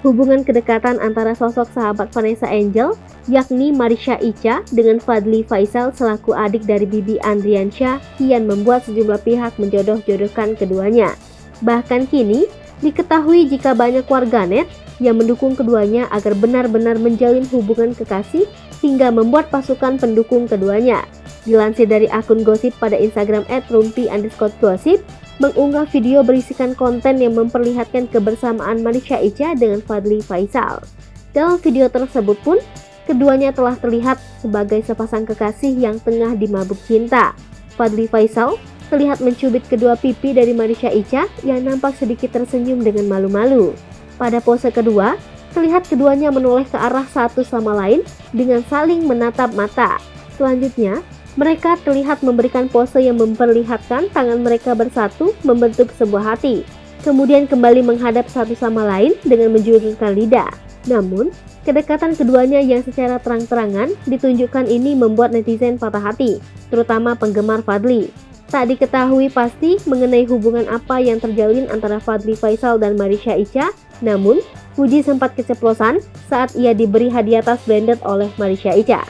hubungan kedekatan antara sosok sahabat Vanessa Angel, yakni Marsha Icha dengan Fadly Faisal selaku adik dari Bibi Andriansyah kian membuat sejumlah pihak menjodoh-jodohkan keduanya. Bahkan kini, diketahui jika banyak warganet yang mendukung keduanya agar benar-benar menjalin hubungan kekasih hingga membuat pasukan pendukung keduanya. Dilansir dari akun gosip pada Instagram @rumpi_gossip, mengunggah video berisikan konten yang memperlihatkan kebersamaan Marsha Icha dengan Fadly Faisal. Dalam video tersebut pun, keduanya telah terlihat sebagai sepasang kekasih yang tengah dimabuk cinta. Fadly Faisal terlihat mencubit kedua pipi dari Marsha Icha yang nampak sedikit tersenyum dengan malu-malu. Pada pose kedua, terlihat keduanya menoleh ke arah satu sama lain dengan saling menatap mata. Selanjutnya, mereka terlihat memberikan pose yang memperlihatkan tangan mereka bersatu membentuk sebuah hati. Kemudian kembali menghadap satu sama lain dengan menjulurkan lidah. Namun, kedekatan keduanya yang secara terang-terangan ditunjukkan ini membuat netizen patah hati, terutama penggemar Fadly. Tak diketahui pasti mengenai hubungan apa yang terjalin antara Fadly Faisal dan Marsha Icha, namun Puji sempat keceplosan saat ia diberi hadiah tas branded oleh Marsha Icha.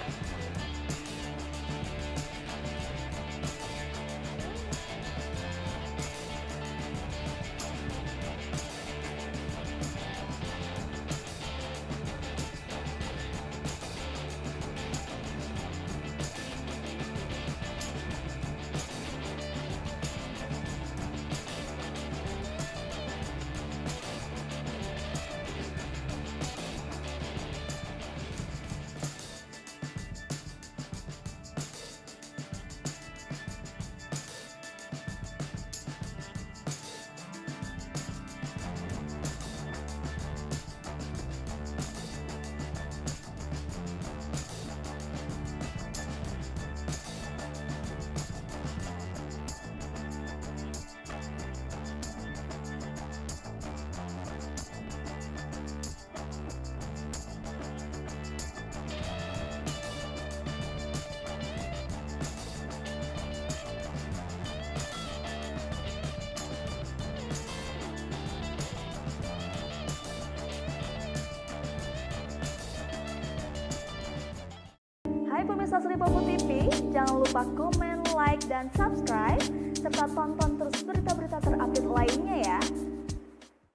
Hai pemirsa Sri Popo TV, jangan lupa komen, like, dan subscribe, serta tonton terus berita-berita terupdate lainnya